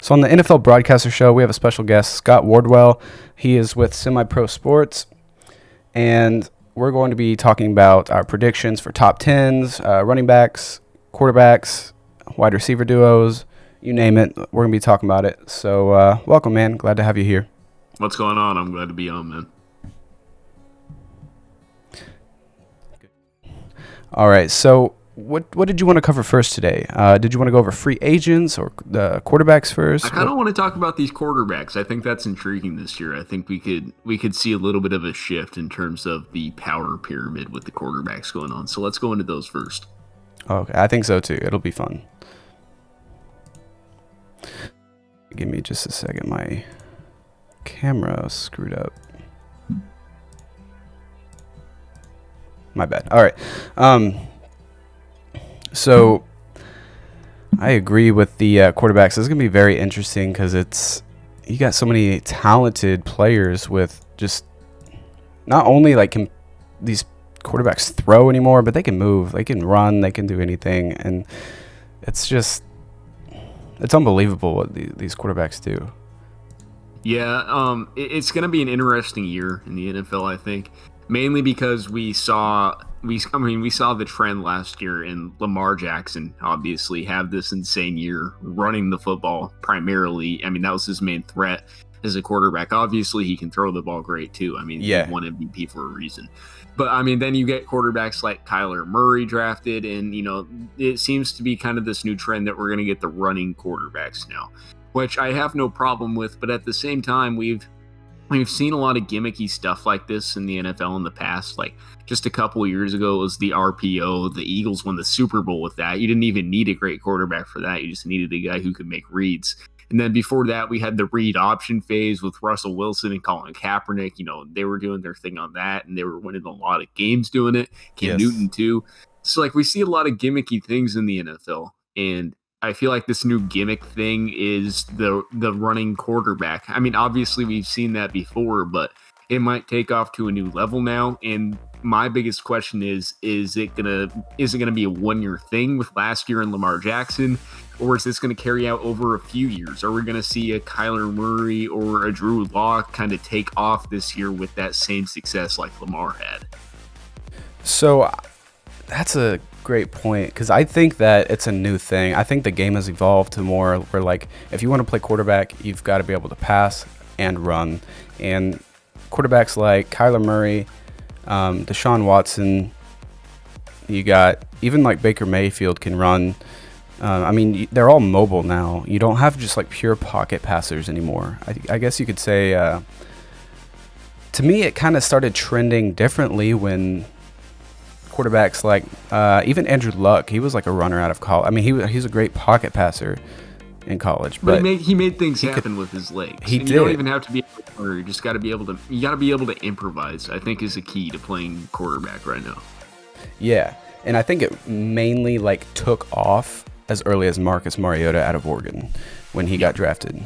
So on the NFL Broadcaster Show, we have a special guest, Scott Wardwell. He is with SemiPro Sports, and we're going to be talking about our predictions for top 10s, running backs, quarterbacks, wide receiver duos, you name it. We're going to be talking about it. So welcome, man. Glad to have you here. What's going on? I'm glad to be on, man. All right, so what did you want to cover first today? Did you want to go over free agents or the quarterbacks first? I kind of want to talk about these quarterbacks. I think that's intriguing this year. I think we could see a little bit of a shift in terms of the power pyramid with the quarterbacks going on. So let's go into those first. Okay, I think so too. It'll be fun. Give me just a second. My camera screwed up. My bad. All right. So I agree with the quarterbacks. This is going to be very interesting because you got so many talented players with just not only like can these quarterbacks throw anymore, but they can move, they can run, they can do anything. And it's unbelievable what these quarterbacks do. Yeah, it's going to be an interesting year in the NFL, I think. Mainly because we saw the trend last year in Lamar Jackson obviously have this insane year running the football primarily. I mean, that was his main threat as a quarterback. Obviously, he can throw the ball great too. I mean, yeah. He won MVP for a reason. But I mean, then you get quarterbacks like Kyler Murray drafted, and it seems to be kind of this new trend that we're going to get the running quarterbacks now, which I have no problem with. But at the same time, We've seen a lot of gimmicky stuff like this in the NFL in the past. Like just a couple of years ago, it was the RPO. The Eagles won the Super Bowl with that. You didn't even need a great quarterback for that. You just needed a guy who could make reads. And then before that, we had the read option phase with Russell Wilson and Colin Kaepernick. They were doing their thing on that, and they were winning a lot of games doing it. Cam Newton too. So like we see a lot of gimmicky things in the NFL, and I feel like this new gimmick thing is the running quarterback. I mean, obviously we've seen that before, but it might take off to a new level now. And my biggest question is it gonna be a 1-year thing with last year and Lamar Jackson, or is this gonna carry out over a few years? Are we gonna see a Kyler Murray or a Drew Lock kind of take off this year with that same success like Lamar had? So that's a great point, because I think that it's a new thing. I think the game has evolved to more where, like, if you want to play quarterback, you've got to be able to pass and run. And quarterbacks like Kyler Murray, Deshaun Watson, you got even like Baker Mayfield can run. I mean, they're all mobile now. You don't have just like pure pocket passers anymore. I guess you could say, to me, it kind of started trending differently when quarterbacks like even Andrew Luck, he was like a runner out of college. I mean, he's a great pocket passer in college, but he made things happen with his legs. He did. You don't even have to be a runner. You just got to be able to improvise. I think is the key to playing quarterback right now. Yeah, and I think it mainly like took off as early as Marcus Mariota out of Oregon when he got drafted.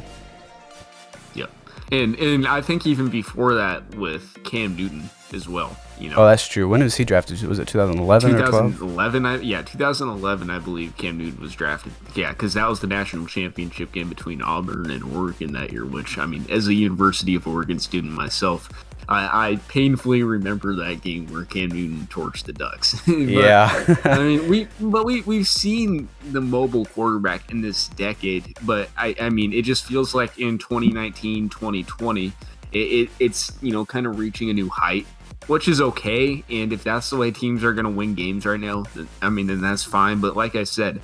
Yep, and I think even before that with Cam Newton as well. Oh, that's true. When was he drafted? Was it 2011 or 12? 2011, I believe Cam Newton was drafted. Yeah, because that was the national championship game between Auburn and Oregon that year, which, I mean, as a University of Oregon student myself, I painfully remember that game where Cam Newton torched the Ducks. But, yeah. I mean, we've seen the mobile quarterback in this decade, but I mean, it just feels like in 2019, 2020, it's kind of reaching a new height, which is okay. And if that's the way teams are going to win games right now, then that's fine. But like I said,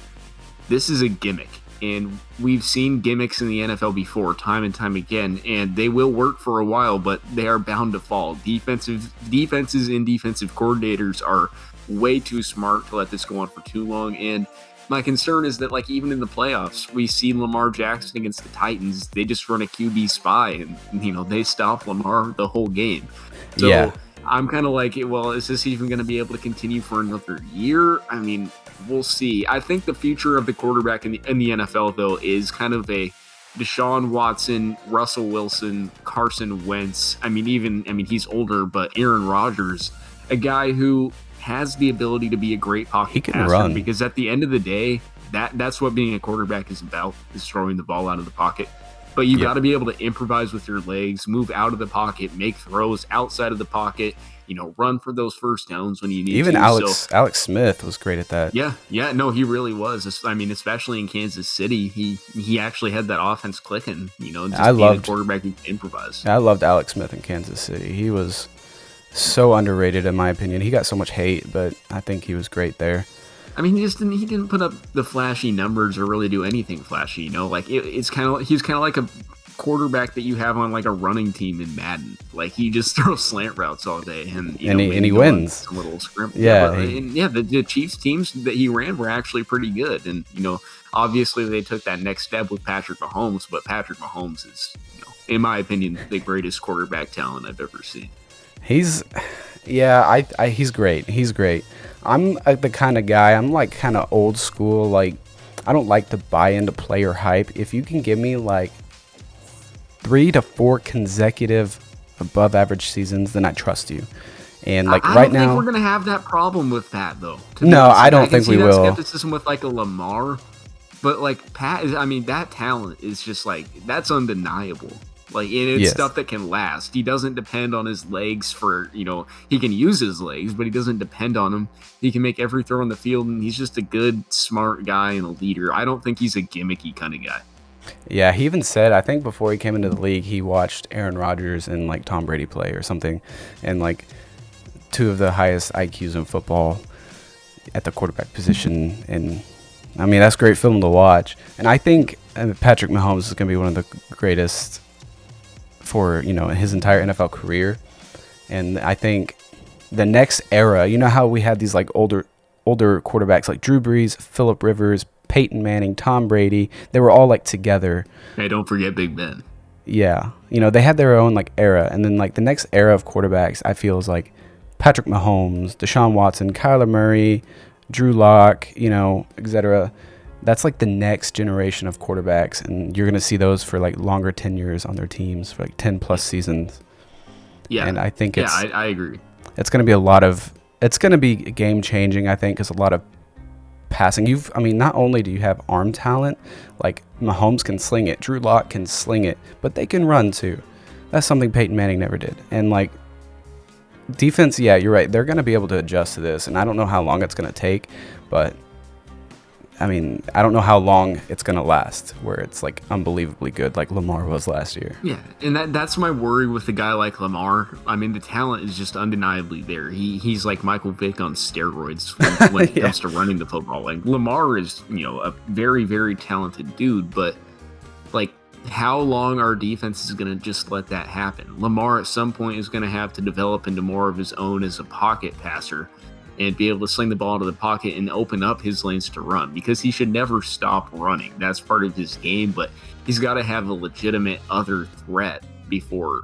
this is a gimmick, and we've seen gimmicks in the NFL before, time and time again, and they will work for a while, but they are bound to fall. Defenses and defensive coordinators are way too smart to let this go on for too long. And my concern is that, like, even in the playoffs, we see Lamar Jackson against the Titans. They just run a QB spy, and they stop Lamar the whole game. So yeah. I'm kind of like, well, is this even going to be able to continue for another year? I mean, we'll see. I think the future of the quarterback in the NFL, though, is kind of a Deshaun Watson, Russell Wilson, Carson Wentz. I mean, he's older, but Aaron Rodgers, a guy who has the ability to be a great pocket passer. Run. Because at the end of the day, That's what being a quarterback is about, is throwing the ball out of the pocket. But you got to be able to improvise with your legs, move out of the pocket, make throws outside of the pocket, run for those first downs when you need Even to. Alex Smith was great at that. Yeah, no, he really was. I mean, especially in Kansas City, he actually had that offense clicking, just being a quarterback who can improvise. I loved Alex Smith in Kansas City. He was so underrated in my opinion. He got so much hate, but I think he was great there. I mean, he didn't put up the flashy numbers or really do anything flashy, Like he's kind of like a quarterback that you have on like a running team in Madden. Like he just throws slant routes all day and he wins. A little scrimp. Yeah, the Chiefs teams that he ran were actually pretty good, and obviously they took that next step with Patrick Mahomes, but Patrick Mahomes is, in my opinion, the greatest quarterback talent I've ever seen. He's great. He's great. I'm the kind of guy, I'm like kind of old school. Like, I don't like to buy into player hype. If you can give me like 3 to 4 consecutive above average seasons, then I trust you. And like I right don't now, think we're gonna have that problem with that though. No, I don't think we will. Skepticism with like a Lamar, but like Pat, I mean, that talent is just like, that's undeniable. Like, and it's stuff that can last. He doesn't depend on his legs for, he can use his legs, but he doesn't depend on them. He can make every throw on the field, and he's just a good, smart guy and a leader. I don't think he's a gimmicky kind of guy. Yeah, he even said, I think before he came into the league, he watched Aaron Rodgers and like Tom Brady play or something, and like 2 of the highest IQs in football at the quarterback position. And I mean, that's great film to watch. And I think Patrick Mahomes is going to be one of the greatest for his entire NFL career. And I think the next era, how we had these like older quarterbacks like Drew Brees, Phillip Rivers, Peyton Manning, Tom Brady, they were all like together. Hey, don't forget Big Ben. Yeah, they had their own like era. And then like the next era of quarterbacks, I feel, is like Patrick Mahomes, Deshaun Watson, Kyler Murray, Drew Lock, etc. That's like the next generation of quarterbacks, and you're going to see those for like longer tenures on their teams for like 10 plus seasons. Yeah. And I think I agree. It's going to be it's going to be game changing, I think, because a lot of passing. Not only do you have arm talent, like Mahomes can sling it, Drew Lock can sling it, but they can run too. That's something Peyton Manning never did. And like defense, yeah, you're right. They're going to be able to adjust to this, and I don't know how long it's going to take, but I don't know how long it's going to last where it's like unbelievably good like Lamar was last year. Yeah, and that's my worry with a guy like Lamar. I mean, the talent is just undeniably there. He's like Michael Vick on steroids when it comes to running the football. Like Lamar is, a very, very talented dude, but like how long our defense is going to just let that happen? Lamar at some point is going to have to develop into more of his own as a pocket passer and be able to sling the ball into the pocket and open up his lanes to run, because he should never stop running. That's part of his game, but he's got to have a legitimate other threat before,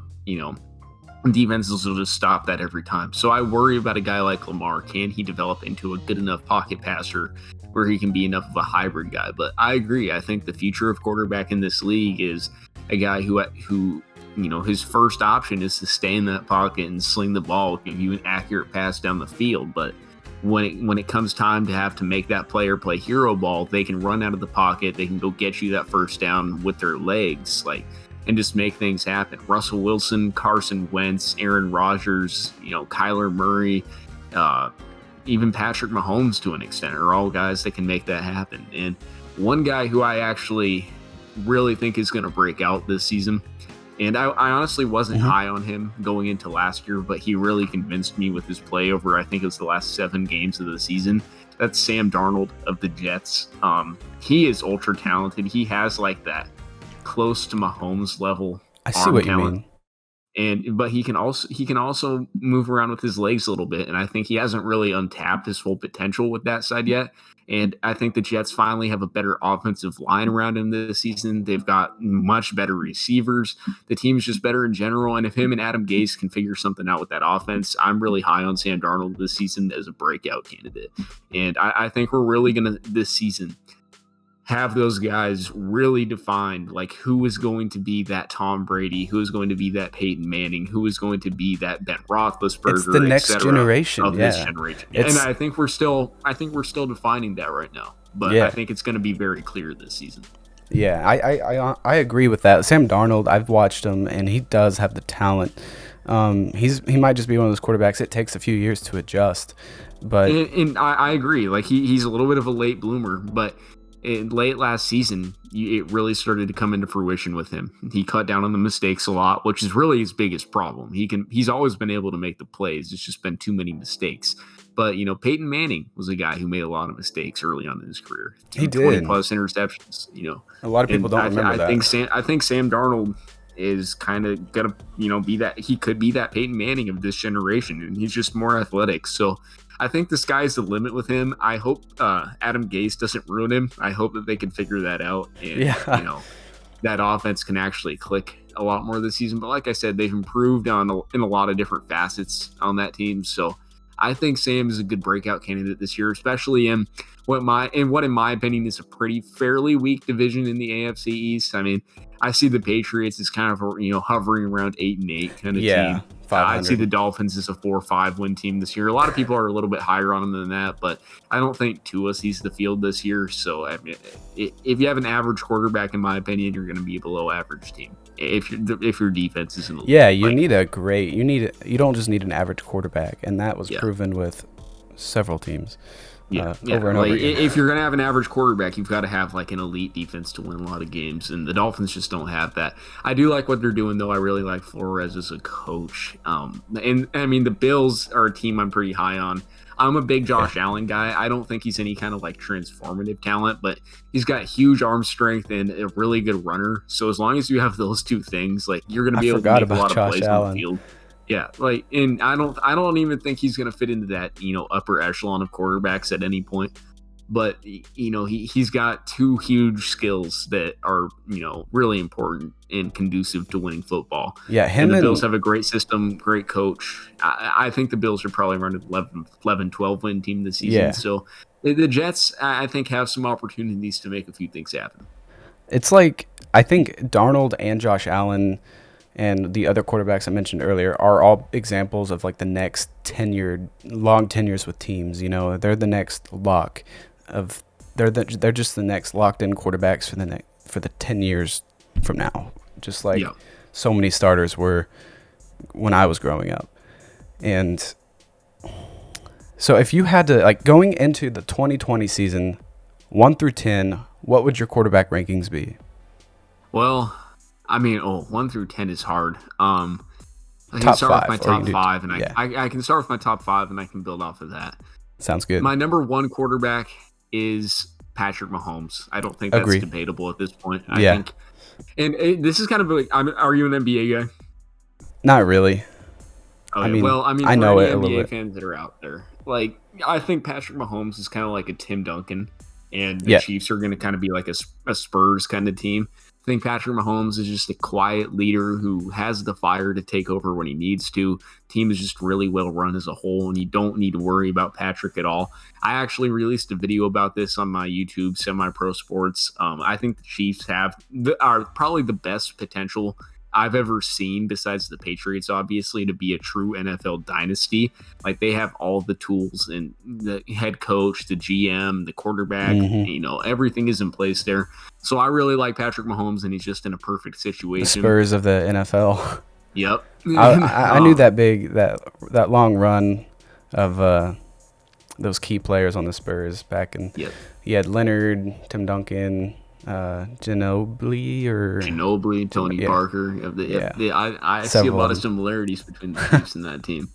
defenses will just stop that every time. So I worry about a guy like Lamar. Can he develop into a good enough pocket passer where he can be enough of a hybrid guy? But I agree. I think the future of quarterback in this league is a guy who his first option is to stay in that pocket and sling the ball, give you an accurate pass down the field. But when it comes time to have to make that player play hero ball, they can run out of the pocket. They can go get you that first down with their legs, and just make things happen. Russell Wilson, Carson Wentz, Aaron Rodgers, Kyler Murray, even Patrick Mahomes to an extent are all guys that can make that happen. And one guy who I actually really think is going to break out this season, and I honestly wasn't high on him going into last year, but he really convinced me with his play over, I think it was the last 7 games of the season. That's Sam Darnold of the Jets. He is ultra talented. He has like that close to Mahomes level. I see what talent. You mean. But he can also move around with his legs a little bit, and I think he hasn't really untapped his full potential with that side yet. And I think the Jets finally have a better offensive line around him this season. They've got much better receivers. The team's just better in general. And if him and Adam Gase can figure something out with that offense, I'm really high on Sam Darnold this season as a breakout candidate. And I think we're really going to, this season, have those guys really defined, like who is going to be that Tom Brady, who is going to be that Peyton Manning, who is going to be that Ben Roethlisberger. It's the next generation of this generation. And I think we're still defining that right now. but Yeah. I think it's going to be very clear this season. Yeah, I agree with that. Sam Darnold, I've watched him, and he does have the talent. He might just be one of those quarterbacks. It takes a few years to adjust, but And I agree. Like he's a little bit of a late bloomer, but late last season, it really started to come into fruition with him. He cut down on the mistakes a lot, which is really his biggest problem. He's always been able to make the plays. It's just been too many mistakes. But Peyton Manning was a guy who made a lot of mistakes early on in his career. He did 20 plus interceptions. A lot of people don't remember that. I think Sam Darnold is kind of gonna be that. He could be that Peyton Manning of this generation, and he's just more athletic. So I think the sky's the limit with him. I hope Adam Gase doesn't ruin him. I hope that they can figure that out, and that offense can actually click a lot more this season. But like I said, they've improved in a lot of different facets on that team. So I think Sam is a good breakout candidate this year, especially in what in my opinion is a fairly weak division in the AFC East. I mean, I see the Patriots as kind of hovering around 8-8 kind of team. I see the Dolphins as a 4-5 win team this year. A lot of people are a little bit higher on them than that, but I don't think Tua sees the field this year. So I mean, if you have an average quarterback, in my opinion, you're going to be a below average team. If your defense isn't you don't just need an average quarterback, and that was proven with several teams. Over and over again. If you're going to have an average quarterback, you've got to have like an elite defense to win a lot of games, and the Dolphins just don't have that. I do like what they're doing, though. I really like Flores as a coach. And I mean, the Bills are a team I'm pretty high on. I'm a big Josh Allen guy. I don't think he's any kind of like transformative talent, but he's got huge arm strength and a really good runner. So as long as you have those two things, like you're going to be able to make a lot of plays on the field. Yeah, and I don't even think he's going to fit into that, upper echelon of quarterbacks at any point. But, he's got two huge skills that are, really important and conducive to winning football. Yeah, the Bills have a great system, great coach. I think the Bills are probably running 11-12 win team this season. Yeah. So the Jets, I think, have some opportunities to make a few things happen. It's like, I think Darnold and Josh Allen and the other quarterbacks I mentioned earlier are all examples of like the next long tenures with teams. They're the next lock of they're just the next locked in quarterbacks for the 10 years from now. Just like so many starters were when I was growing up. And so if you had to, like, going into the 2020 season, 1 through 10, what would your quarterback rankings be? Well, I mean, 1 through 10 is hard. I can start with my top five, and I can start with my top five, and I can build off of that. Sounds good. My number one quarterback is Patrick Mahomes. I don't think that's debatable at this point. I think, and this is kind of like, are you an NBA guy? Not really. Okay, I know it a little bit. Fans that are out there, like, I think Patrick Mahomes is kind of like a Tim Duncan, and the Chiefs are going to kind of be like a Spurs kind of team. I think Patrick Mahomes is just a quiet leader who has the fire to take over when he needs to. Team is just really well run as a whole, and you don't need to worry about Patrick at all. I actually released a video about this on my YouTube, SemiPro Sports. I think the Chiefs are probably the best potential I've ever seen, besides the Patriots, obviously, to be a true NFL dynasty. Like, they have all the tools, and the head coach, the GM, the quarterback, everything is in place there. So I really like Patrick Mahomes, and he's just in a perfect situation. The Spurs of the NFL. Yep. I knew that long run of those key players on the Spurs back in. Yep. You had Leonard, Tim Duncan, Ginobili, Tony Parker. I see a lot of similarities between the Chiefs and that team.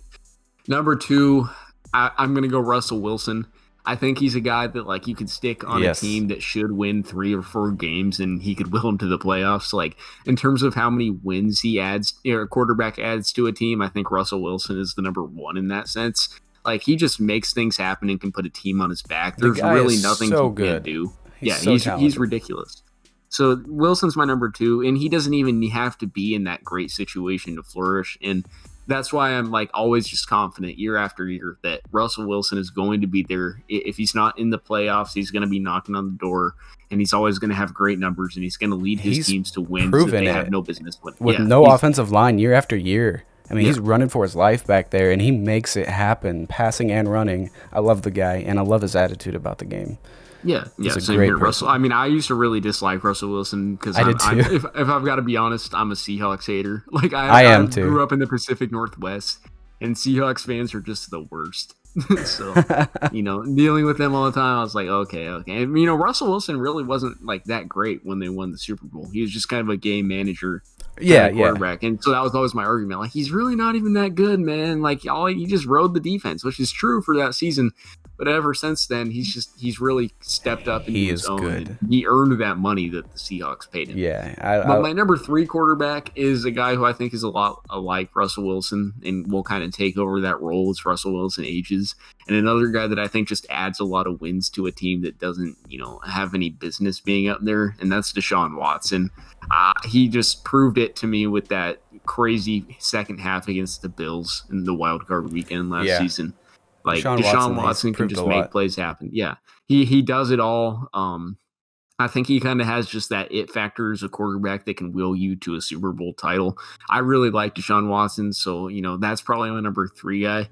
Number two, I'm going to go Russell Wilson. I think he's a guy that, like, you could stick on a team that should win 3 or 4 games, and he could will them to the playoffs. Like, in terms of how many wins he adds, or a quarterback adds to a team, I think Russell Wilson is the number one in that sense. Like, he just makes things happen and can put a team on his back. There's really nothing he can't do. He's ridiculous. So Wilson's my number two, and he doesn't even have to be in that great situation to flourish. And that's why I'm, like, always just confident year after year that Russell Wilson is going to be there. If he's not in the playoffs, he's going to be knocking on the door, and he's always going to have great numbers, and he's going to lead his teams to win that they have no business winning. With no offensive line year after year. I mean, he's running for his life back there, and he makes it happen, passing and running. I love the guy, and I love his attitude about the game. Yeah. He's a Same great here, person. Russell. I mean, I used to really dislike Russell Wilson because I did too. if I've got to be honest, I'm a Seahawks hater. Like I I am too. grew up in the Pacific Northwest, and Seahawks fans are just the worst. So, dealing with them all the time, I was like, okay. And, Russell Wilson really wasn't like that great when they won the Super Bowl. He was just kind of a game manager quarterback. And so that was always my argument. Like, he's really not even that good, man. Like, he just rode the defense, which is true for that season. But ever since then, he's really stepped up into his own. Good. He earned that money that the Seahawks paid him. Yeah. But my number 3 quarterback is a guy who I think is a lot like Russell Wilson and will kind of take over that role as Russell Wilson ages. And another guy that I think just adds a lot of wins to a team that doesn't, have any business being up there. And that's Deshaun Watson. He just proved it to me with that crazy second half against the Bills in the wild card weekend last season. Like Deshaun Watson can just make plays happen. Yeah, he does it all. I think he kind of has just that it factor as a quarterback that can will you to a Super Bowl title. I really like Deshaun Watson, so that's probably my number 3 guy.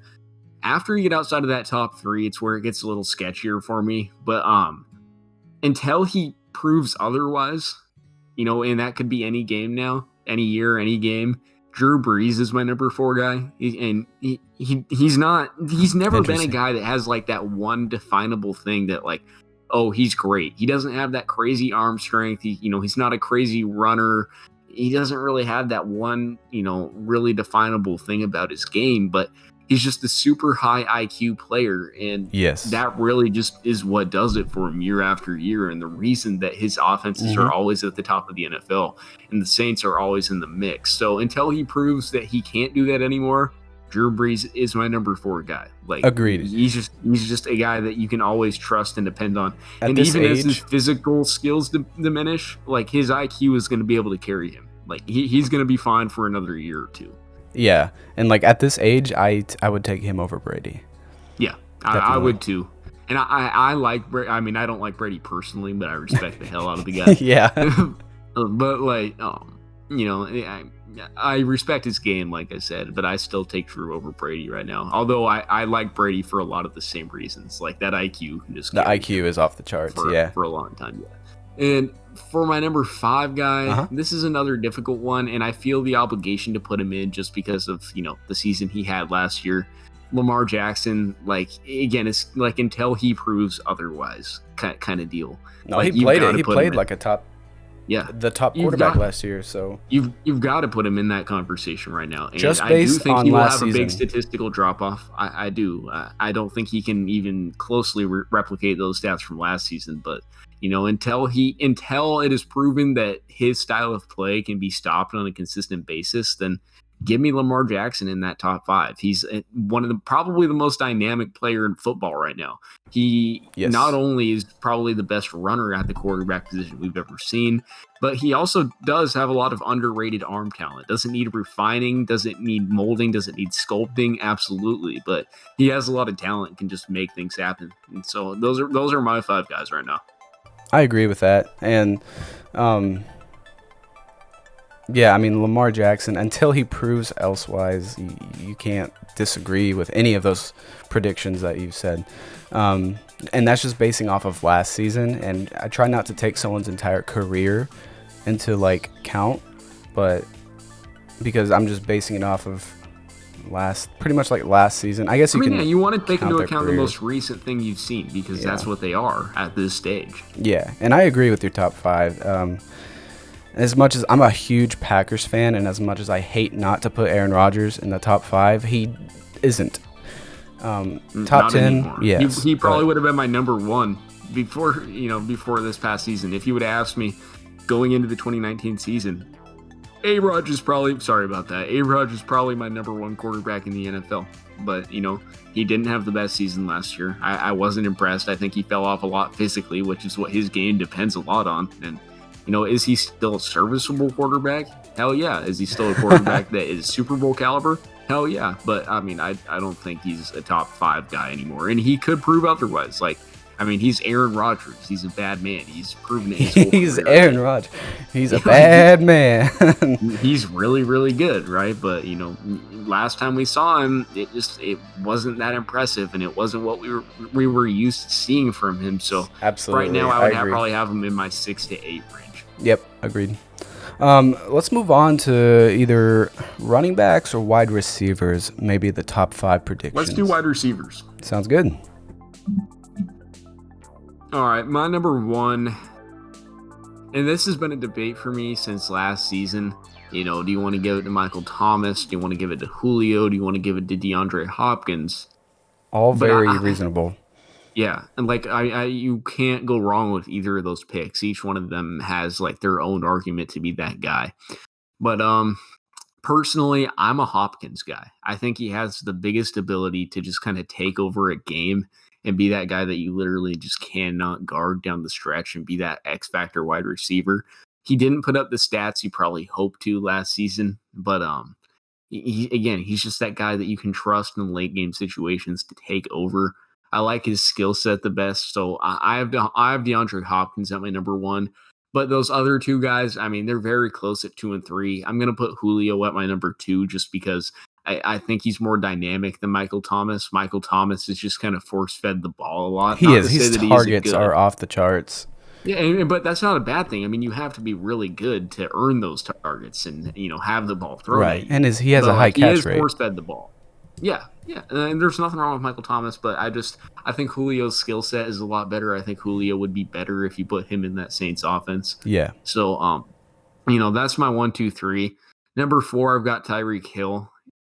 After you get outside of that top 3, it's where it gets a little sketchier for me. But until he proves otherwise, and that could be any game now, any year, any game. Drew Brees is my number 4 guy, he's never been a guy that has like that one definable thing that like, oh, he's great. He doesn't have that crazy arm strength. He's not a crazy runner. He doesn't really have that one, really definable thing about his game, but he's just a super high IQ player. And that really just is what does it for him year after year. And the reason that his offenses are always at the top of the NFL and the Saints are always in the mix. So until he proves that he can't do that anymore, Drew Brees is my number 4 guy. Like, agreed. He's just a guy that you can always trust and depend on. And even as his physical skills diminish, like his IQ is going to be able to carry him. Like he's going to be fine for another year or 2. Yeah, and like at this age, I would take him over Brady. Yeah, I would too. And I like Brady. I mean, I don't like Brady personally, but I respect the hell out of the guy. Yeah. But like, I respect his game, like I said, but I still take Drew over Brady right now. Although I like Brady for a lot of the same reasons, like that IQ. The IQ is off the charts. For a long time. Yeah. And for my number 5 guy, this is another difficult one, and I feel the obligation to put him in just because of, the season he had last year. Lamar Jackson, like, again, it's like until he proves otherwise kind of deal. No, like, he played like a top the top quarterback last year, so you've got to put him in that conversation right now. And just based I do think on he will last have season. A big statistical drop off. I do. I don't think he can even closely replicate those stats from last season, but until it is proven that his style of play can be stopped on a consistent basis, then give me Lamar Jackson in that top 5. He's one of probably the most dynamic player in football right now. He not only is probably the best runner at the quarterback position we've ever seen, but he also does have a lot of underrated arm talent. Doesn't need refining, doesn't need molding, doesn't need sculpting, absolutely. But he has a lot of talent and can just make things happen. And so those are my 5 guys right now. I agree with that. And yeah, I mean, Lamar Jackson, until he proves elsewise, you can't disagree with any of those predictions that you've said. And that's just basing off of last season. And I try not to take someone's entire career into like count, but because I'm just basing it off of pretty much like last season. I guess you want to take into account the most recent thing you've seen because that's what they are at this stage. Yeah, and I agree with your top 5. As much as I'm a huge Packers fan, and as much as I hate not to put Aaron Rodgers in the top 5, he isn't. Top 10, anymore. Yes. He probably would have been my number 1 before this past season. If you would have asked me going into the 2019 season, A-Rod is probably my number 1 quarterback in the NFL. But, he didn't have the best season last year. I wasn't impressed. I think he fell off a lot physically, which is what his game depends a lot on. And, is he still a serviceable quarterback? Hell yeah. Is he still a quarterback that is Super Bowl caliber? Hell yeah. But, I mean, I don't think he's a top 5 guy anymore. And he could prove otherwise. Like, I mean, he's Aaron Rodgers. He's a bad man. He's proven it his whole He's career. Aaron Rodgers. He's a bad man. He's really, really good, right? But last time we saw him, it wasn't that impressive, and it wasn't what we were used to seeing from him. So Absolutely, right now, I would agree. probably have him in my 6 to 8 range. Yep, agreed. Let's move on to either running backs or wide receivers, maybe the top 5 predictions. Let's do wide receivers. Sounds good. All right, my number 1, and this has been a debate for me since last season. Do you want to give it to Michael Thomas? Do you want to give it to Julio? Do you want to give it to DeAndre Hopkins? All very reasonable. Yeah, and you can't go wrong with either of those picks. Each one of them has like their own argument to be that guy. But personally, I'm a Hopkins guy. I think he has the biggest ability to just kind of take over a game and be that guy that you literally just cannot guard down the stretch and be that X factor wide receiver. He didn't put up the stats you probably hoped to last season, but he's just that guy that you can trust in late game situations to take over. I like his skill set the best, so I have DeAndre Hopkins at my number 1. But those other 2 guys, I mean, they're very close at 2 and 3. I'm going to put Julio at my number 2 just because I think he's more dynamic than Michael Thomas. Michael Thomas is just kind of force-fed the ball a lot. He is. His targets are off the charts. Yeah, but that's not a bad thing. I mean, you have to be really good to earn those targets and have the ball thrown. Right, and he has a high catch rate. He has force-fed the ball. Yeah, and there's nothing wrong with Michael Thomas, but I think Julio's skill set is a lot better. I think Julio would be better if you put him in that Saints offense. Yeah. So, that's my 1, 2, 3. Number 4, I've got Tyreke Hill.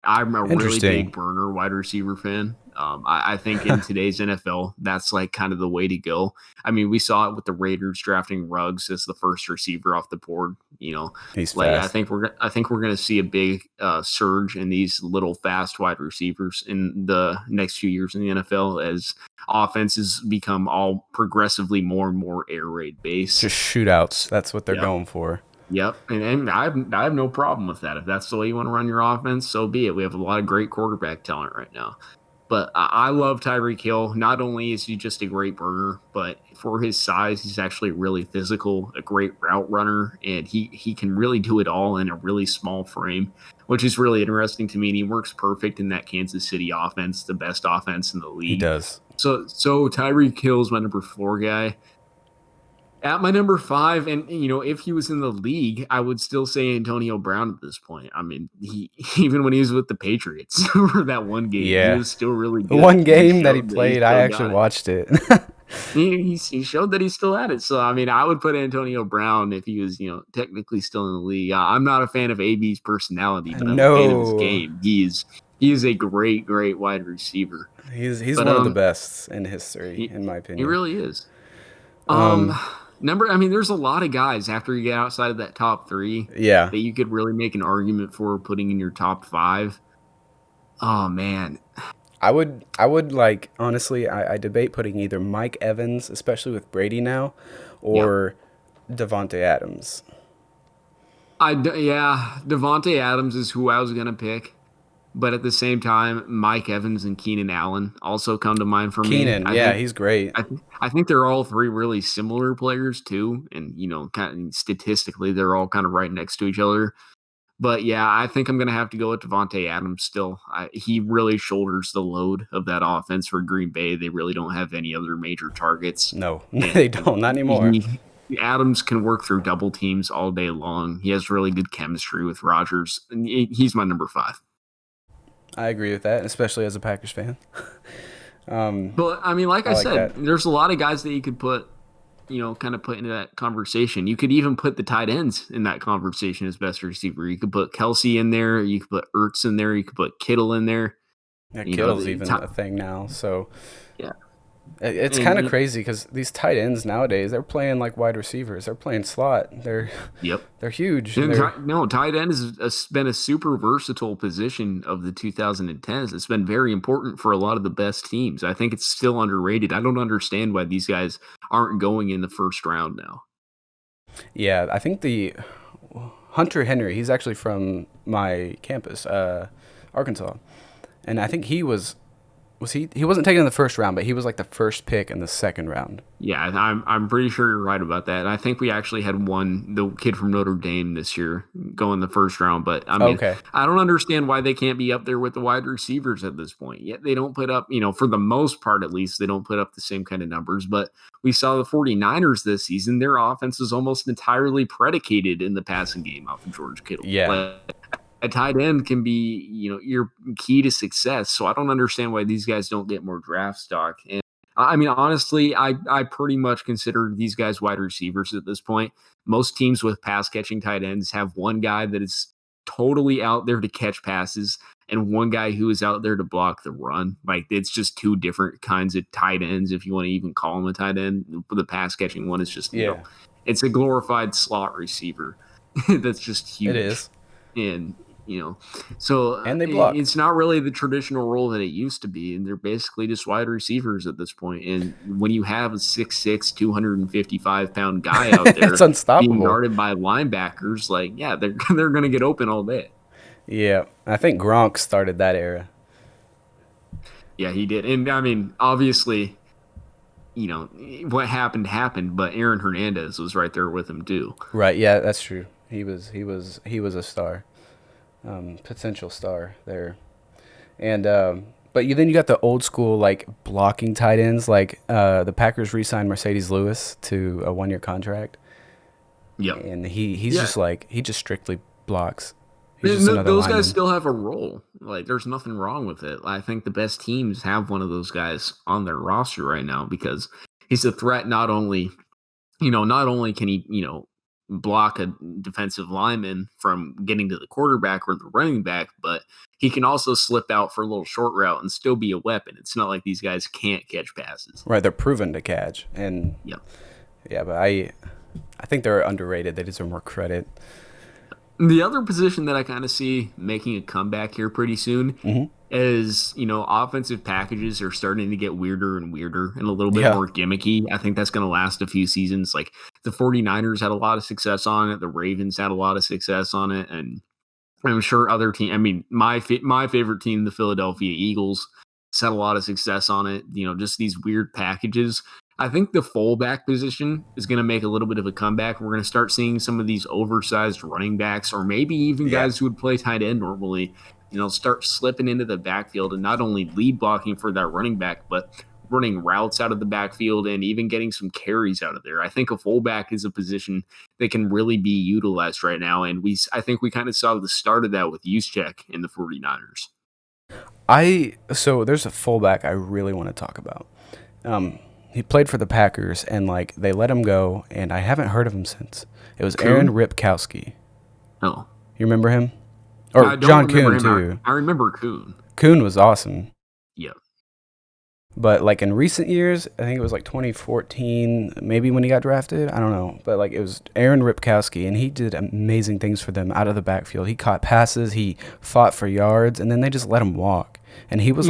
I'm a really big burner wide receiver fan. I think in today's NFL, that's like kind of the way to go. I mean, we saw it with the Raiders drafting Ruggs as the first receiver off the board. He's like fast. I think we're going to see a big surge in these little fast wide receivers in the next few years in the NFL as offenses become all progressively more and more air raid based. Just shootouts. That's what they're going for. Yep, and I have no problem with that. If that's the way you want to run your offense, so be it. We have a lot of great quarterback talent right now. But I love Tyreke Hill. Not only is he just a great burner, but for his size, he's actually really physical, a great route runner, and he can really do it all in a really small frame, which is really interesting to me. And he works perfect in that Kansas City offense, the best offense in the league. He does. So Tyreke Hill is my number 4 guy. At my number 5, and if he was in the league, I would still say Antonio Brown at this point. I mean, he even when he was with the Patriots for that one game, he was still really good. The one game that he played, I actually watched it. he showed that he still had it. So I mean, I would put Antonio Brown if he was technically still in the league. I'm not a fan of AB's personality, but I'm a fan of his game. He is a great wide receiver. He's one of the best in history, in my opinion. He really is. There's a lot of guys after you get outside of that top 3 that you could really make an argument for putting in your top 5. Oh, man. I would honestly, I debate putting either Mike Evans, especially with Brady now, or Devontae Adams. Devontae Adams is who I was going to pick. But at the same time, Mike Evans and Keenan Allen also come to mind for me. Keenan, he's great. I think they're all 3 really similar players too, and kind of statistically, they're all kind of right next to each other. But I think I'm going to have to go with Devontae Adams still. He really shoulders the load of that offense for Green Bay. They really don't have any other major targets. No, they don't, not anymore. Adams can work through double teams all day long. He has really good chemistry with Rodgers. He's my number 5. I agree with that, especially as a Packers fan. But I mean, like I said, there's a lot of guys that you could put, kind of put into that conversation. You could even put the tight ends in that conversation as best receiver. You could put Kelsey in there. You could put Ertz in there. You could put Kittle in there. Yeah, Kittle's even a thing now. So it's kind of crazy because these tight ends nowadays, they're playing like wide receivers. They're playing slot. They're huge. Tight end has been a super versatile position of the 2010s. It's been very important for a lot of the best teams. I think it's still underrated. I don't understand why these guys aren't going in the first round now. Yeah, I think the Hunter Henry, he's actually from my campus, Arkansas. And I think he was Was he? He wasn't taken in the first round, but he was like the first pick in the second round. Yeah, I'm pretty sure you're right about that. And I think we actually had the kid from Notre Dame this year, go in the first round. But I mean, Okay. I don't understand why they can't be up there with the wide receivers at this point. Yet they don't put up, for the most part at least, they don't put up the same kind of numbers. But we saw the 49ers this season, their offense is almost entirely predicated in the passing game off of George Kittle. Yeah. Like, a tight end can be, your key to success. So I don't understand why these guys don't get more draft stock. And I mean, honestly, I pretty much consider these guys wide receivers at this point. Most teams with pass catching tight ends have one guy that is totally out there to catch passes and one guy who is out there to block the run. Like, it's just two different kinds of tight ends, if you want to even call them a tight end. The pass catching one is just, Yeah. it's a glorified slot receiver that's just huge. It is. And so And they block. it's not really the traditional role that it used to be, and they're basically just wide receivers at this point. And when you have a 6'6", 255-pound guy out there It's unstoppable. being guarded by linebackers, like, yeah, they're going to get open all day. Yeah, I think Gronk started that era. Yeah, he did. And I mean, obviously, what happened, but Aaron Hernandez was right there with him too. Right. Yeah, that's true. He was a star, potential star there, and but then you got the old school like blocking tight ends. Like the Packers re-signed Mercedes Lewis to a 1-year contract. Yeah, and he's just like he just strictly blocks. Those guys still have a role. Like, there's nothing wrong with it. I think the best teams have one of those guys on their roster right now because he's a threat. Not only can he, block a defensive lineman from getting to the quarterback or the running back, but he can also slip out for a little short route and still be a weapon. It's not like these guys can't catch passes. Right, they're proven to catch, and but I think they're underrated. They deserve more credit. The other position that I kind of see making a comeback here pretty soon is, offensive packages are starting to get weirder and weirder and a little bit more gimmicky. I think that's going to last a few seasons. Like, the 49ers had a lot of success on it. The Ravens had a lot of success on it. And I'm sure other teams, I mean, my favorite team, the Philadelphia Eagles, has had a lot of success on it. Just these weird packages. I think the fullback position is going to make a little bit of a comeback. We're going to start seeing some of these oversized running backs, or maybe even guys who would play tight end normally, start slipping into the backfield and not only lead blocking for that running back, but running routes out of the backfield and even getting some carries out of there. I think a fullback is a position that can really be utilized right now. And I think we kind of saw the start of that with Juszczyk in the 49ers. So there's a fullback I really want to talk about. He played for the Packers, and like they let him go, and I haven't heard of him since. It was Aaron Ripkowski. Oh, you remember him? Or John Kuhn too. I remember Kuhn. Kuhn was awesome. Yeah. But like in recent years, I think it was like 2014, maybe when he got drafted. I don't know, but like it was Aaron Ripkowski, and he did amazing things for them out of the backfield. He caught passes, he fought for yards, and then they just let him walk. And he was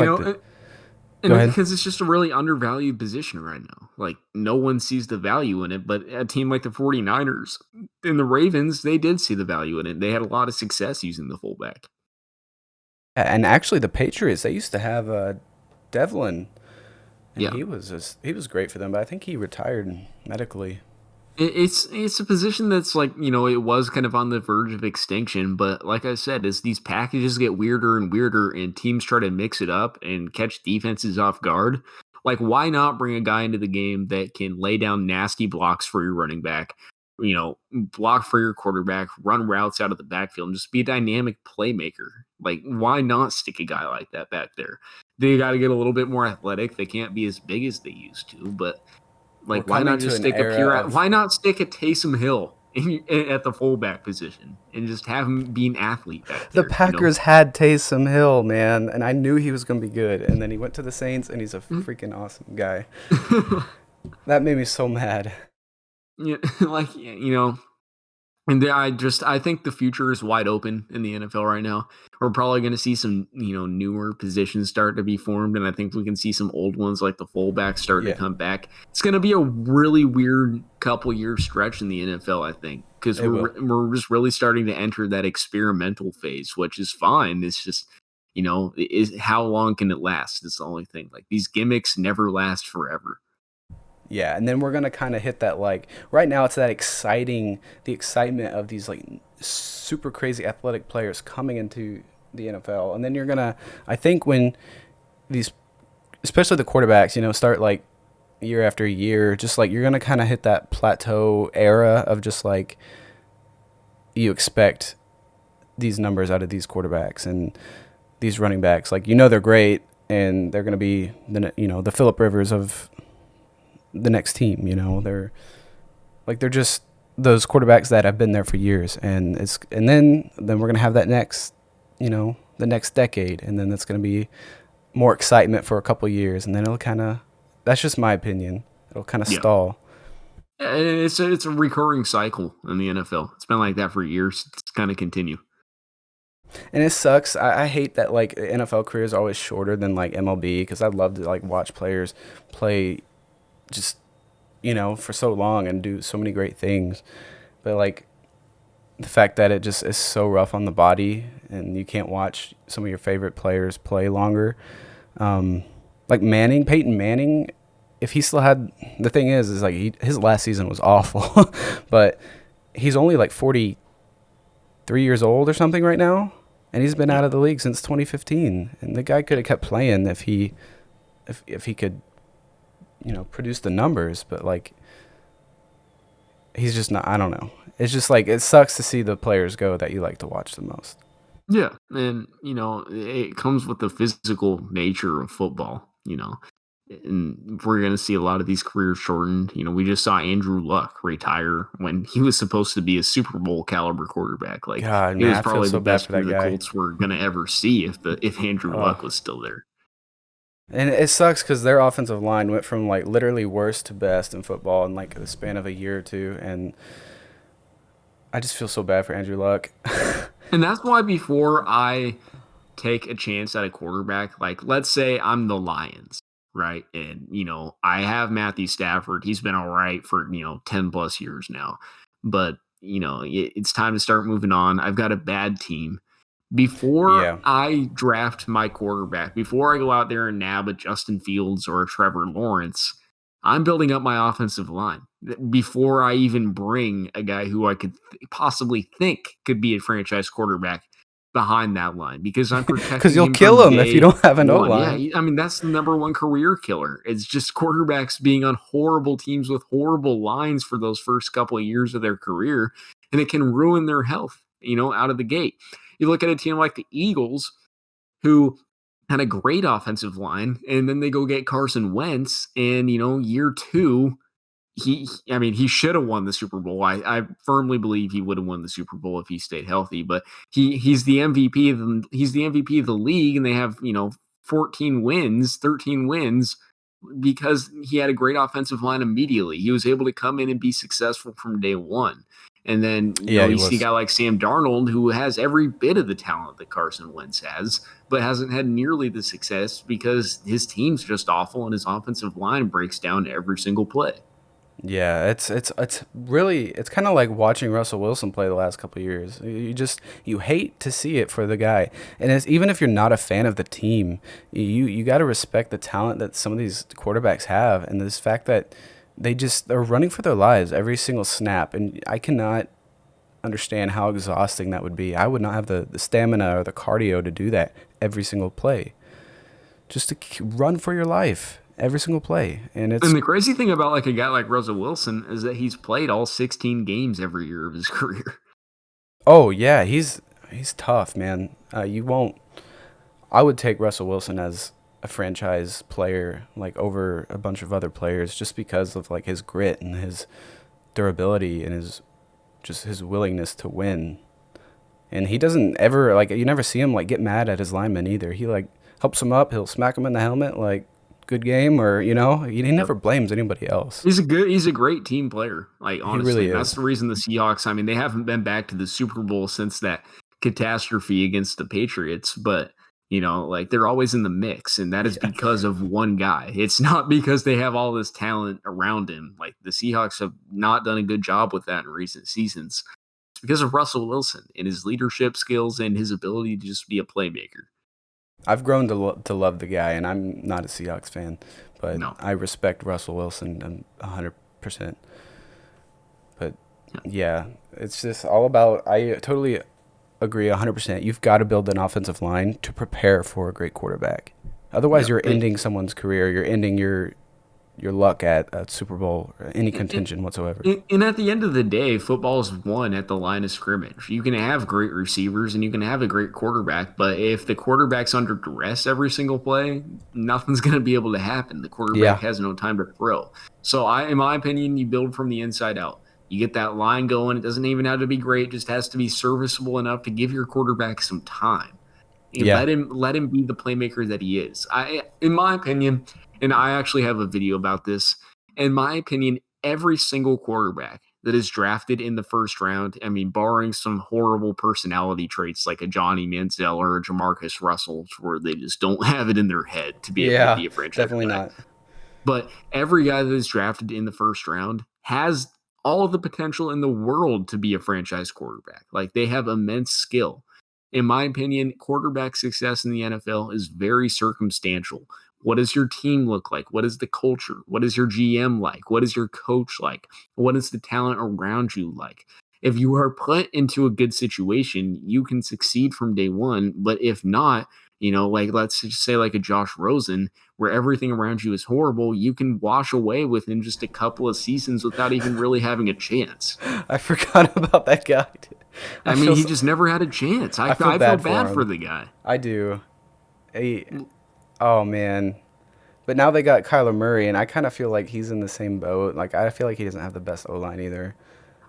because it's just a really undervalued position right now. Like, no one sees the value in it, but a team like the 49ers and the Ravens, they did see the value in it. They had a lot of success using the fullback. And actually, the Patriots, they used to have Devlin, and yeah, he was great for them, but I think he retired medically. It's a position that's like, it was kind of on the verge of extinction, but like I said, as these packages get weirder and weirder and teams try to mix it up and catch defenses off guard, like, why not bring a guy into the game that can lay down nasty blocks for your running back, block for your quarterback, run routes out of the backfield, and just be a dynamic playmaker? Like, why not stick a guy like that back there? They got to get a little bit more athletic. They can't be as big as they used to, but like, why not just stick why not stick a Taysom Hill at the fullback position and just have him be an athlete back there? The Packers had Taysom Hill, man, and I knew he was going to be good. And then he went to the Saints, and he's a freaking awesome guy. That made me so mad. Yeah, like, and I think the future is wide open in the NFL right now. We're probably going to see some, newer positions start to be formed, and I think we can see some old ones like the fullback start to come back. It's going to be a really weird couple year stretch in the NFL, I think, because we're just really starting to enter that experimental phase, which is fine. It's just, Is how long can it last? Is the only thing. Like these gimmicks never last forever. Yeah, and then we're gonna kind of hit that like right now it's that the excitement of these like super crazy athletic players coming into the NFL, and then you're gonna, I think when these, especially the quarterbacks, start like year after year, just like you're gonna kind of hit that plateau era of just like you expect these numbers out of these quarterbacks and these running backs, like they're great and they're gonna be the Phillip Rivers of the next team. They're just those quarterbacks that have been there for years, and then we're gonna have that next, the next decade, and then that's gonna be more excitement for a couple of years, and then it'll kind of, that's just my opinion, it'll kind of Yeah. stall. It's a recurring cycle in the NFL. It's been like that for years. It's going to continue. And it sucks. I hate that like NFL careers are always shorter than like MLB, because I'd love to like watch players play just for so long and do so many great things, but like the fact that it just is so rough on the body and you can't watch some of your favorite players play longer. Like Peyton Manning, if he still had, the thing is like his last season was awful, but he's only like 43 years old or something right now, and he's been out of the league since 2015. And the guy could have kept playing if he could, produce the numbers, but like he's just not. I don't know. It's just like it sucks to see the players go that you like to watch the most. Yeah, and it comes with the physical nature of football. And we're going to see a lot of these careers shortened. We just saw Andrew Luck retire when he was supposed to be a Super Bowl caliber quarterback. Like God, it man, was I feel probably so the bad best for career that the guy. Colts were going to ever see if Andrew Luck was still there. And it sucks because their offensive line went from like literally worst to best in football in like the span of a year or two, and I just feel so bad for Andrew Luck. And that's why before I take a chance at a quarterback, like let's say I'm the Lions, right? And I have Matthew Stafford. He's been all right for 10 plus years now. But it's time to start moving on. I've got a bad team. Before Yeah. I draft my quarterback, before I go out there and nab a Justin Fields or a Trevor Lawrence, I'm building up my offensive line before I even bring a guy who I could possibly think could be a franchise quarterback behind that line, because I'm Because protecting you'll him kill from him if you day don't have an one. Yeah, O-line. I mean, that's the number one career killer. It's just quarterbacks being on horrible teams with horrible lines for those first couple of years of their career, and it can ruin their health, out of the gate. You look at a team like the Eagles, who had a great offensive line, and then they go get Carson Wentz, and year two, he should have won the Super Bowl. I firmly believe he would have won the Super Bowl if he stayed healthy. But he's the MVP he's the MVP of the league, and they have 14 wins, 13 wins, because he had a great offensive line immediately. He was able to come in and be successful from day one. And then, Yeah, he you see a was. guy like Sam Darnold, who has every bit of the talent that Carson Wentz has, but hasn't had nearly the success because his team's just awful and his offensive line breaks down every single play. Yeah, it's really, it's kind of like watching Russell Wilson play the last couple of years. You hate to see it for the guy, and it's, even if you're not a fan of the team, you got to respect the talent that some of these quarterbacks have, and this fact that they're running for their lives every single snap, and I cannot understand how exhausting that would be. I would not have the stamina or the cardio to do that every single play, just to run for your life every single play, and And it's. the crazy thing about like a guy like Russell Wilson is that he's played all 16 games every year of his career. Oh yeah, he's tough, man. You won't. I would take Russell Wilson as a franchise player, like over a bunch of other players, just because of like his grit and his durability and his willingness to win. And he doesn't ever, like, you never see him like get mad at his linemen either. He like helps him up. He'll smack him in the helmet, like, good game, or he Yep. never blames anybody else. He's a great team player, like He honestly. really And that's is. the reason the Seahawks, I mean, they haven't been back to the Super Bowl since that catastrophe against the Patriots, but like they're always in the mix, and that is Yeah. because of one guy. It's not because they have all this talent around him. Like the Seahawks have not done a good job with that in recent seasons. It's because of Russell Wilson and his leadership skills and his ability to just be a playmaker. I've grown to love the guy, and I'm not a Seahawks fan, but No. I respect Russell Wilson 100%. But yeah, it's just all about. I totally agree 100%. You've got to build an offensive line to prepare for a great quarterback. Otherwise, Yeah. you're ending someone's career. You're ending your luck at a Super Bowl or any And, contention whatsoever. and at the end of the day, football is won at the line of scrimmage. You can have great receivers and you can have a great quarterback, but if the quarterback's under duress every single play, nothing's going to be able to happen. The quarterback Yeah, has no time to throw. So, in my opinion, you build from the inside out. You get that line going. It doesn't even have to be great; it just has to be serviceable enough to give your quarterback some time. And yeah. let him be the playmaker that he is. In my opinion, and I actually have a video about this. In my opinion, every single quarterback that is drafted in the first round, I mean, barring some horrible personality traits like a Johnny Manziel or a Jamarcus Russell, where they just don't have it in their head to be able to Yeah, be a franchise definitely guy. not. But every guy that is drafted in the first round has all of the potential in the world to be a franchise quarterback. Like they have immense skill. In my opinion, quarterback success in the NFL is very circumstantial. What does your team look like? What is the culture? What is your GM like? What is your coach like? What is the talent around you like? If you are put into a good situation, you can succeed from day one. But if not, like let's just say like a Josh Rosen, where everything around you is horrible, you can wash away within just a couple of seasons without even really having a chance. I forgot about that guy. Dude. I I mean, feel he so, just never had a chance. I feel I feel bad for bad for him. the guy. I do. He, oh man. But now they got Kyler Murray, and I kind of feel like he's in the same boat. Like I feel like he doesn't have the best O line either.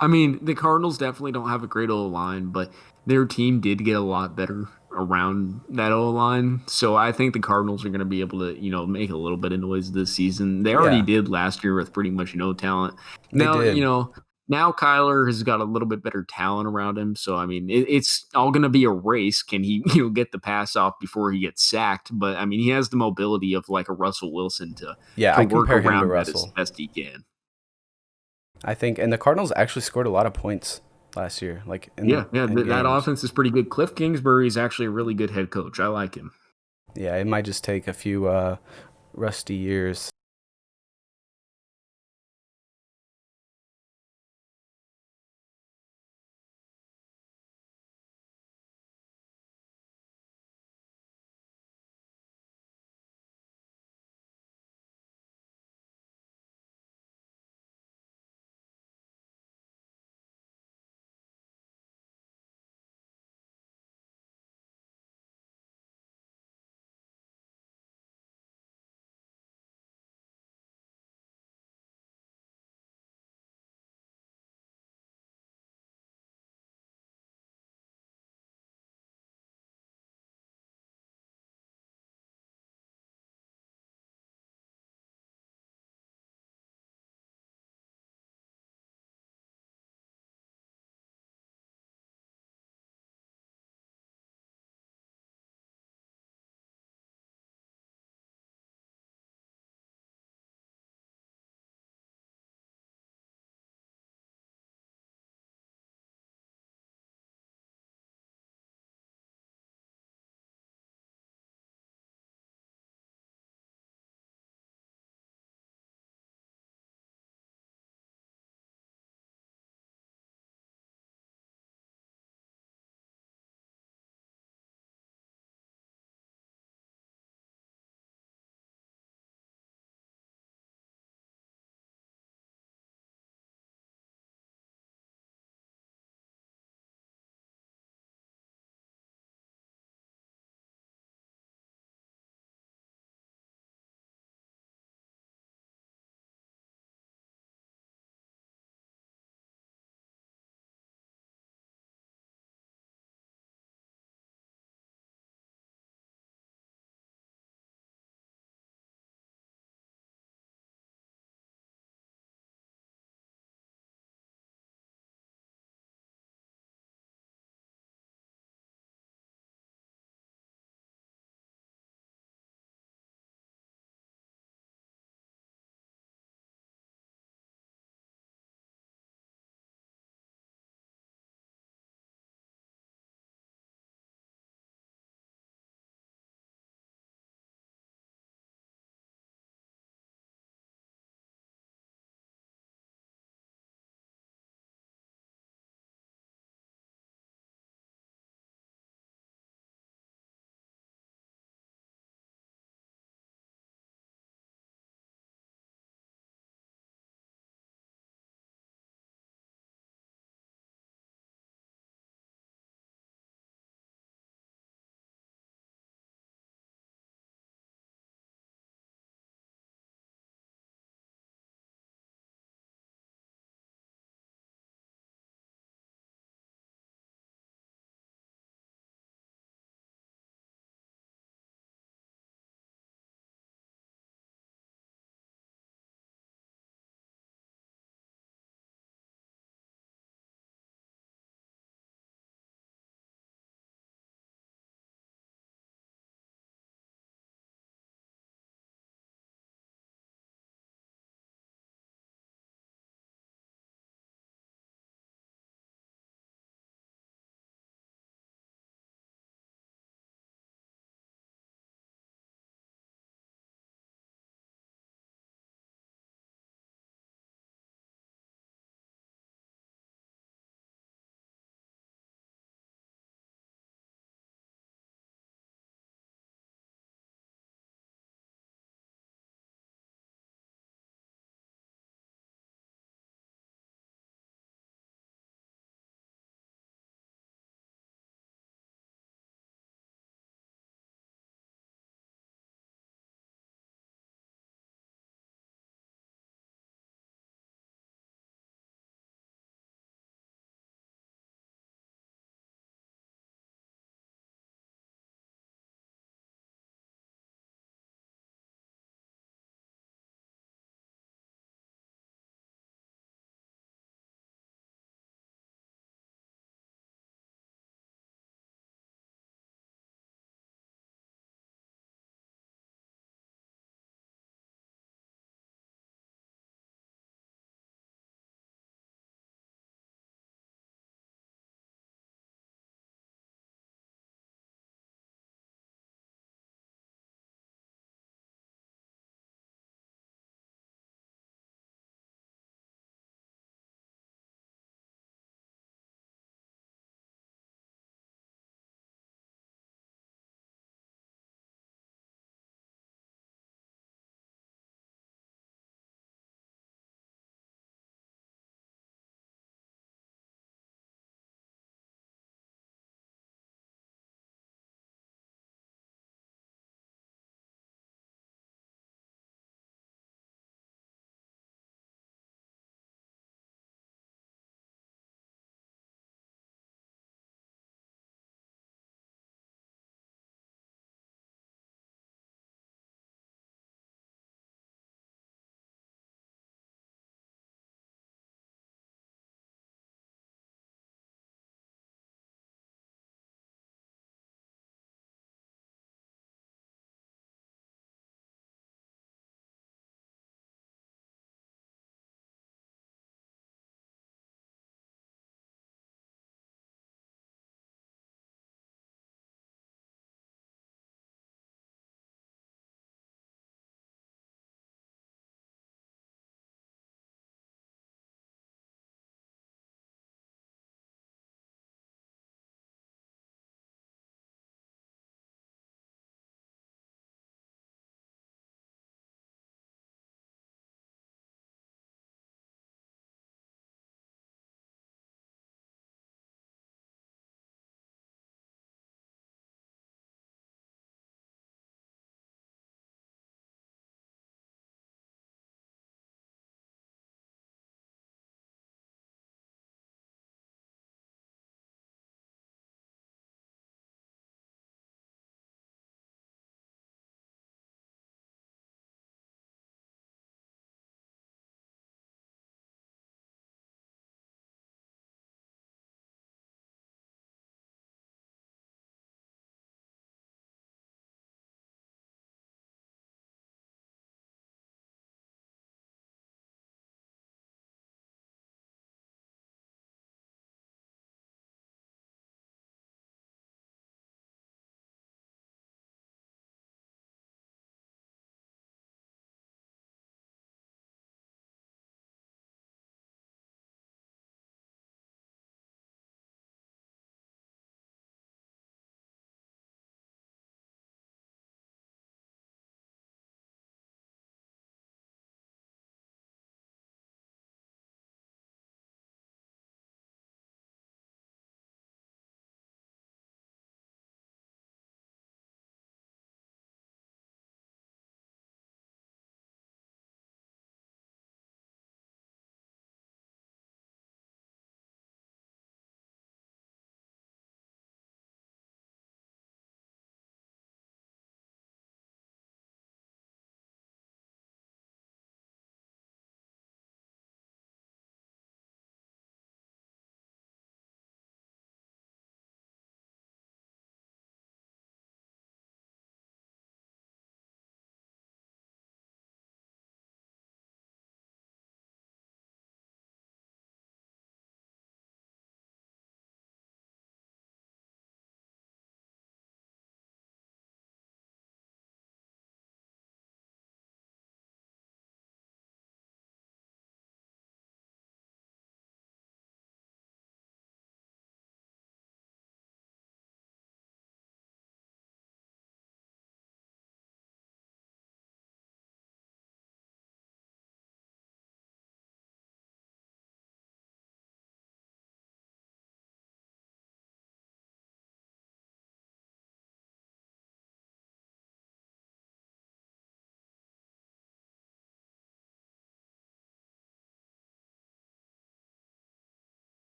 I mean, the Cardinals definitely don't have a great O line, but their team did get a lot better around that O line. So I think the Cardinals are going to be able to, make a little bit of noise this season. They already Yeah, did last year with pretty much no talent. they Now, did. now Kyler has got a little bit better talent around him. So I mean, it's all going to be a race. Can he, get the pass off before he gets sacked? But I mean, he has the mobility of like a Russell Wilson to Yeah, to I work compare him to around that as Russell. best he can. I think, and the Cardinals actually scored a lot of points last year, like Yeah, yeah, in that games. offense is pretty good. Kliff Kingsbury is actually a really good head coach. I like him. Yeah, it might just take a few rusty years